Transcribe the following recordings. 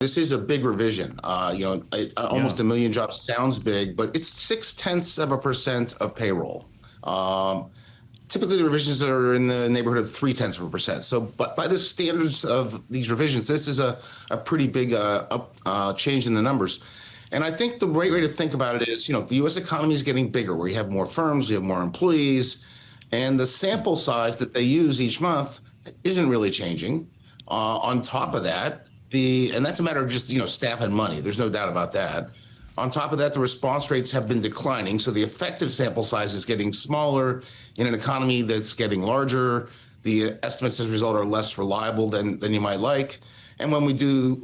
This is a big revision. Almost Yeah. a million jobs sounds big, but it's 0.6% of payroll. Um, Typically, the revisions are in the neighborhood of 0.3%. So, but by the standards of these revisions, this is a pretty big change in the numbers. And I think the right way to think about it is, the U.S. economy is getting bigger. We have more firms, we have more employees, and the sample size that they use each month isn't really changing. On top of that, and that's a matter of just staff and money. There's no doubt about that. On top of that, the response rates have been declining, so the effective sample size is getting smaller in an economy that's getting larger. The estimates as a result are less reliable than you might like. And when we do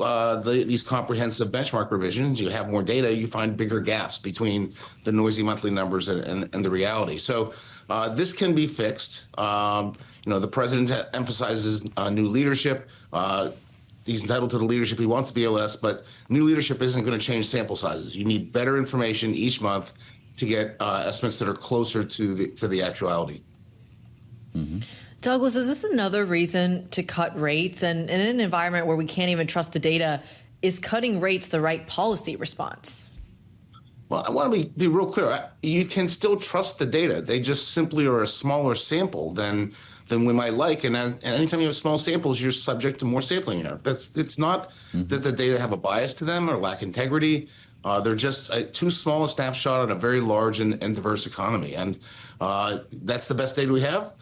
these comprehensive benchmark revisions, you have more data, you find bigger gaps between the noisy monthly numbers and the reality. So this can be fixed. The president emphasizes new leadership. He's entitled to the leadership he wants BLS, but new leadership isn't going to change sample sizes. You need better information each month to get estimates that are closer to the actuality. Mm-hmm. Douglas, is this another reason to cut rates? And in an environment where we can't even trust the data, is cutting rates the right policy response? Well, I want to be real clear. You can still trust the data. They just simply are a smaller sample than we might like. And anytime you have small samples, you're subject to more sampling error. It's not that the data have a bias to them or lack integrity. They're just too small a snapshot on a very large and diverse economy. And that's the best data we have.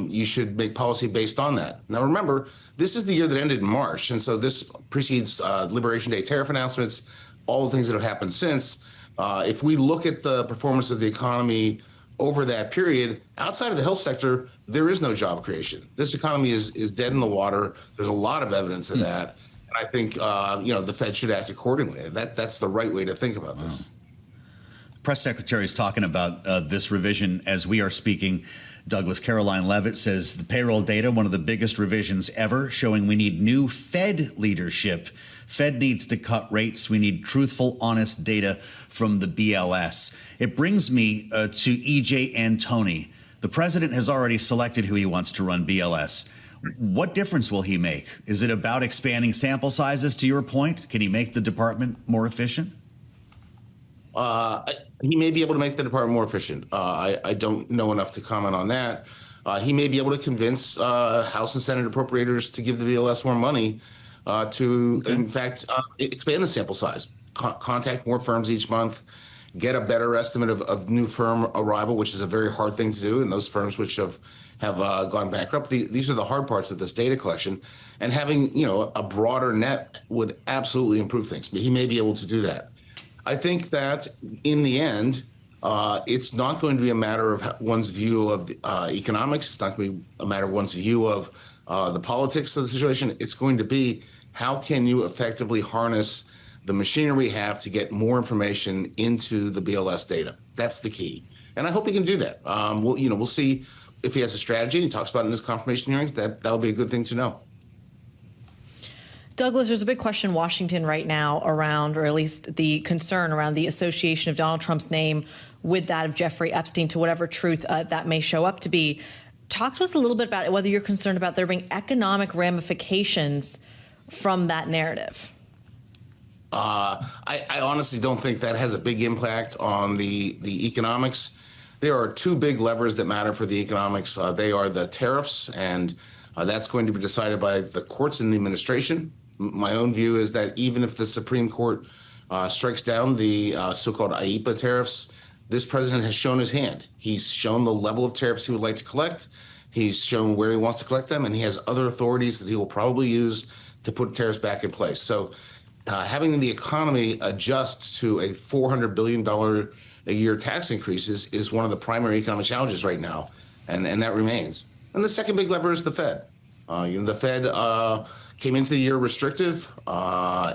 You should make policy based on that. Now, remember, this is the year that ended in March. And so this precedes Liberation Day tariff announcements, all the things that have happened since. If we look at the performance of the economy over that period, outside of the health sector, there is no job creation. This economy is dead in the water. There's a lot of evidence of that. And I think, the Fed should act accordingly. That's the right way to think about this. Press Secretary is talking about this revision as we are speaking. Douglas, Caroline Levitt says the payroll data, one of the biggest revisions ever, showing we need new Fed leadership. Fed needs to cut rates. We need truthful, honest data from the BLS. It brings me to E.J. Antoni. The president has already selected who he wants to run BLS. What difference will he make? Is it about expanding sample sizes, to your point? Can he make the department more efficient? He may be able to make the department more efficient. I don't know enough to comment on that. He may be able to convince House and Senate appropriators to give the BLS more money in fact, expand the sample size, contact more firms each month, get a better estimate of new firm arrival, which is a very hard thing to do. And those firms which have gone bankrupt, these are the hard parts of this data collection. And having a broader net would absolutely improve things. But he may be able to do that. I think that in the end, it's not going to be a matter of one's view of economics. It's not going to be a matter of one's view of the politics of the situation. It's going to be how can you effectively harness the machinery we have to get more information into the BLS data. That's the key. And I hope he can do that. We'll see if he has a strategy, and he talks about it in his confirmation hearings. That'll be a good thing to know. Douglas, there's a big question in Washington right now around, or at least the concern around the association of Donald Trump's name with that of Jeffrey Epstein, to whatever truth that may show up to be. Talk to us a little bit about whether you're concerned about there being economic ramifications from that narrative. I honestly don't think that has a big impact on the economics. There are two big levers that matter for the economics. They are the tariffs, and that's going to be decided by the courts and the administration. My own view is that even if the Supreme Court strikes down the so-called IEEPA tariffs, this president has shown his hand. He's shown the level of tariffs he would like to collect. He's shown where he wants to collect them, and he has other authorities that he will probably use to put tariffs back in place. So having the economy adjust to a $400 billion a year tax increase is one of the primary economic challenges right now, and that remains. And the second big lever is the Fed. The Fed came into the year restrictive.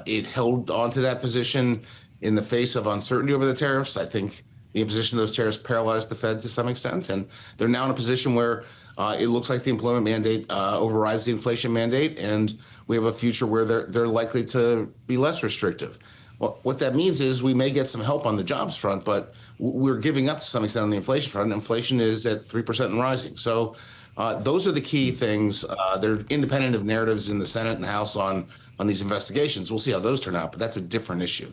It held onto that position in the face of uncertainty over the tariffs. I think the imposition of those tariffs paralyzed the Fed to some extent, and they're now in a position where it looks like the employment mandate overrides the inflation mandate, and we have a future where they're likely to be less restrictive. Well, what that means is we may get some help on the jobs front, but we're giving up to some extent on the inflation front. Inflation is at 3% and rising. So Those are the key things. They're independent of narratives in the Senate and House on these investigations. We'll see how those turn out, but that's a different issue.